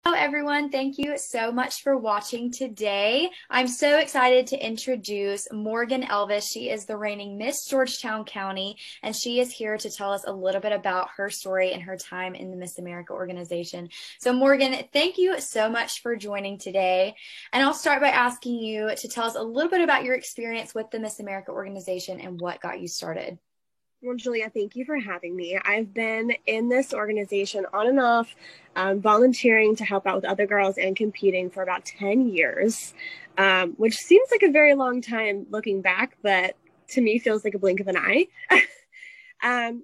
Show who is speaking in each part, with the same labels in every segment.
Speaker 1: Hello, everyone. Thank you so much for watching today. I'm so excited to introduce Morgan Elvis. She is the reigning Miss Georgetown County, and she is here to tell us a little bit about her story and her time in the Miss America organization. So, Morgan, thank you so much for joining today. And I'll start by asking you to tell us a little bit about your experience with the Miss America organization and what got you started.
Speaker 2: Well, Julia, thank you for having me. I've been in this organization on and off, volunteering to help out with other girls and competing for about 10 years, which seems like a very long time looking back, but to me feels like a blink of an eye. And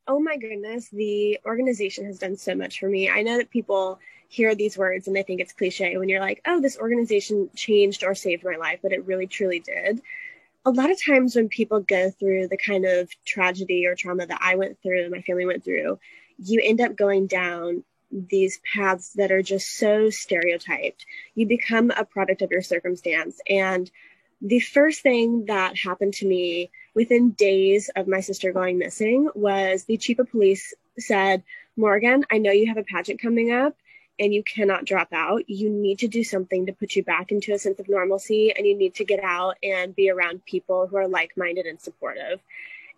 Speaker 2: oh my goodness, the organization has done so much for me. I know that people hear these words and they think it's cliche when you're like, oh, this organization changed or saved my life, but it really truly did. A lot of times when people go through the kind of tragedy or trauma that I went through and my family went through, you end up going down these paths that are just so stereotyped. You become a product of your circumstance. And the first thing that happened to me within days of my sister going missing was the chief of police said, Morgan, I know you have a pageant coming up and you cannot drop out. You need to do something to put you back into a sense of normalcy, and you need to get out and be around people who are like-minded and supportive.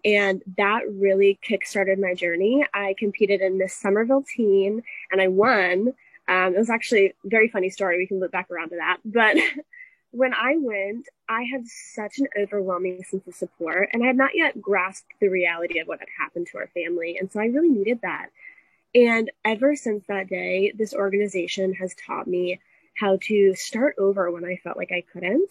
Speaker 2: And that really kickstarted my journey. I competed in Miss Somerville teen and I won. It was actually a very funny story. We can look back around to that. But when I went, I had such an overwhelming sense of support, and I had not yet grasped the reality of what had happened to our family. And so I really needed that. And ever since that day, this organization has taught me how to start over when I felt like I couldn't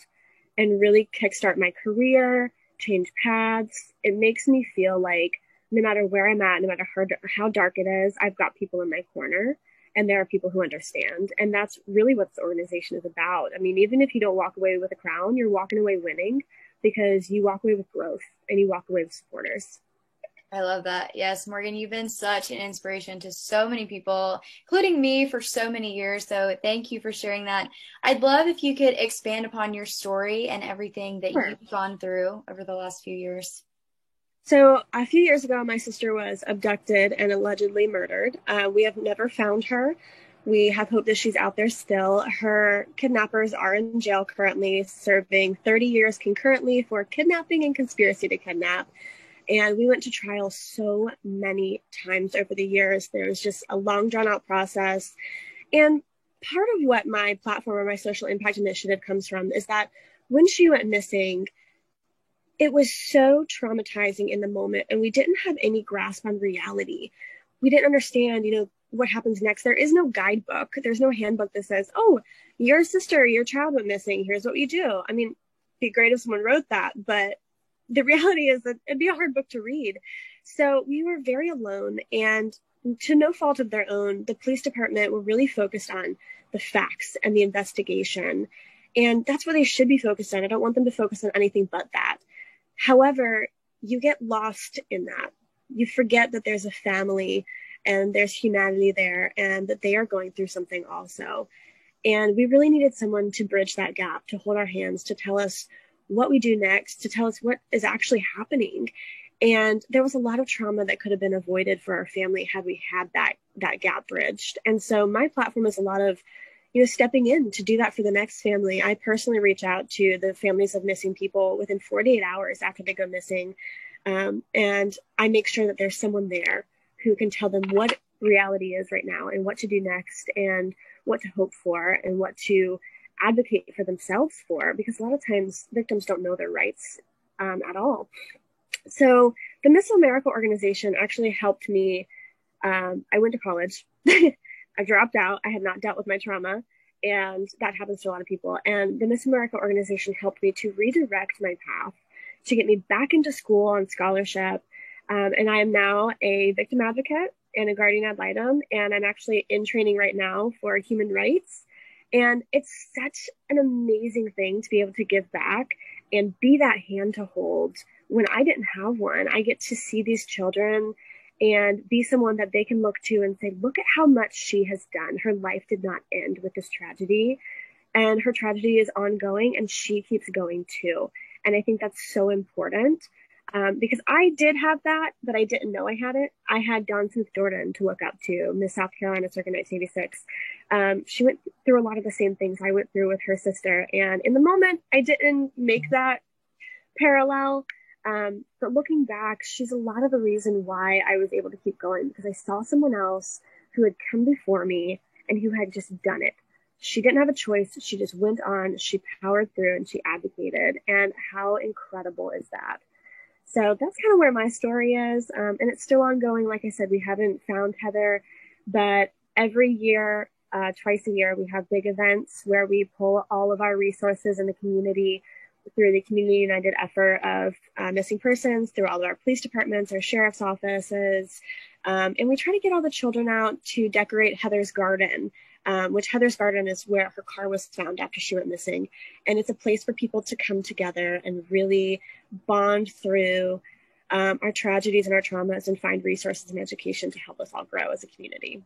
Speaker 2: and really kickstart my career, change paths. It makes me feel like no matter where I'm at, no matter how dark it is, I've got people in my corner and there are people who understand. And that's really what this organization is about. I mean, even if you don't walk away with a crown, you're walking away winning because you walk away with growth and you walk away with supporters.
Speaker 1: I love that. Yes, Morgan, you've been such an inspiration to so many people, including me, for so many years. So thank you for sharing that. I'd love if you could expand upon your story and everything that
Speaker 2: Sure.
Speaker 1: you've gone through over the last few years.
Speaker 2: So a few years ago, my sister was abducted and allegedly murdered. We have never found her. We have hope that she's out there still. Her kidnappers are in jail currently, serving 30 years concurrently for kidnapping and conspiracy to kidnap. And we went to trial so many times over the years. There was just a long, drawn out process. And part of what my platform or my social impact initiative comes from is that when she went missing, it was so traumatizing in the moment, and we didn't have any grasp on reality. We didn't understand, what happens next. There is no guidebook. There's no handbook that says, oh, your sister, your child went missing. Here's what you do. I mean, it'd be great if someone wrote that, but the reality is that it'd be a hard book to read. So we were very alone, and to no fault of their own, the police department were really focused on the facts and the investigation. And that's what they should be focused on. I don't want them to focus on anything but that. However, you get lost in that. You forget that there's a family and there's humanity there and that they are going through something also. And we really needed someone to bridge that gap, to hold our hands, to tell us what we do next, to tell us what is actually happening. And there was a lot of trauma that could have been avoided for our family had we had that gap bridged. And so my platform is a lot of, stepping in to do that for the next family. I personally reach out to the families of missing people within 48 hours after they go missing. And I make sure that there's someone there who can tell them what reality is right now and what to do next and what to hope for and what to advocate for themselves for, because a lot of times victims don't know their rights at all. So the Miss America organization actually helped me. I went to college. I dropped out. I had not dealt with my trauma, and that happens to a lot of people. And the Miss America organization helped me to redirect my path, to get me back into school on scholarship. And I am now a victim advocate and a guardian ad litem, and I'm actually in training right now for human rights. And it's such an amazing thing to be able to give back and be that hand to hold when I didn't have one. I get to see these children and be someone that they can look to and say, look at how much she has done. Her life did not end with this tragedy, and her tragedy is ongoing, and she keeps going too. And I think that's so important. because I did have that, but I didn't know I had it. I had Dawn Smith Jordan to look up to, Miss South Carolina Circa 1986. She went through a lot of the same things I went through with her sister. And in the moment, I didn't make that parallel. But looking back, she's a lot of the reason why I was able to keep going, because I saw someone else who had come before me and who had just done it. She didn't have a choice. She just went on, she powered through, and she advocated. And how incredible is that? So that's kind of where my story is. And it's still ongoing. Like I said, we haven't found Heather, but every year, twice a year, we have big events where we pull all of our resources in the community through the Community United effort of missing persons, through all of our police departments, our sheriff's offices. And we try to get all the children out to decorate Heather's Garden, which Heather's Garden is where her car was found after she went missing. And it's a place for people to come together and really bond through our tragedies and our traumas and find resources and education to help us all grow as a community.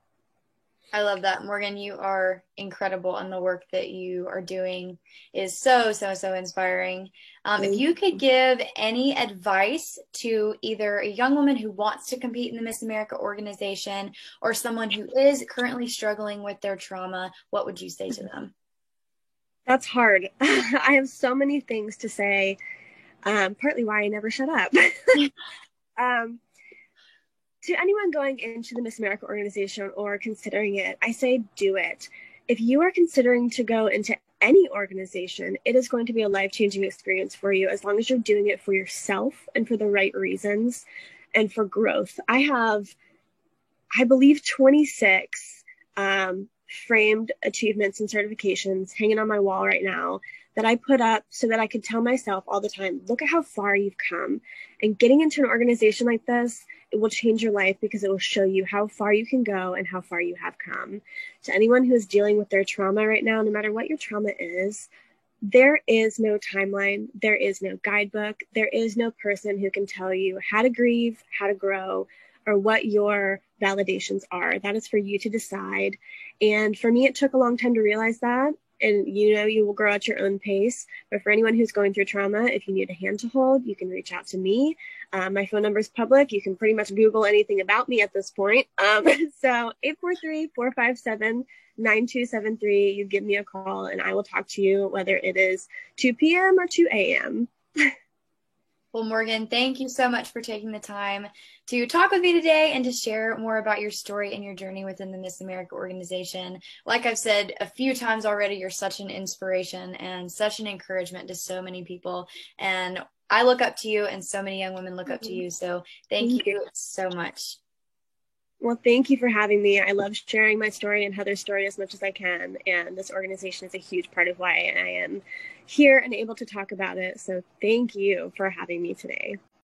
Speaker 1: I love that. Morgan, you are incredible, and the work that you are doing is so, so, so inspiring. If you could give any advice to either a young woman who wants to compete in the Miss America organization or someone who is currently struggling with their trauma, what would you say to them?
Speaker 2: That's hard. I have so many things to say, partly why I never shut up. To anyone going into the Miss America organization or considering it, I say do it. If you are considering to go into any organization, it is going to be a life-changing experience for you, as long as you're doing it for yourself and for the right reasons and for growth. I have, I believe, 26 framed achievements and certifications hanging on my wall right now that I put up so that I could tell myself all the time, look at how far you've come. And getting into an organization like this, it will change your life, because it will show you how far you can go and how far you have come. To anyone who is dealing with their trauma right now, no matter what your trauma is, there is no timeline, there is no guidebook, there is no person who can tell you how to grieve, how to grow, or what your validations are. That is for you to decide. And for me, it took a long time to realize that. And you will grow at your own pace. But for anyone who's going through trauma, if you need a hand to hold, you can reach out to me. My phone number is public. You can pretty much Google anything about me at this point. So 843-457-9273. You give me a call and I will talk to you, whether it is 2 p.m. or 2 a.m.
Speaker 1: Well, Morgan, thank you so much for taking the time to talk with me today and to share more about your story and your journey within the Miss America organization. Like I've said a few times already, you're such an inspiration and such an encouragement to so many people. And I look up to you, and so many young women look up to you. So thank you so much.
Speaker 2: Well, thank you for having me. I love sharing my story and Heather's story as much as I can. And this organization is a huge part of why I am here and able to talk about it. So thank you for having me today.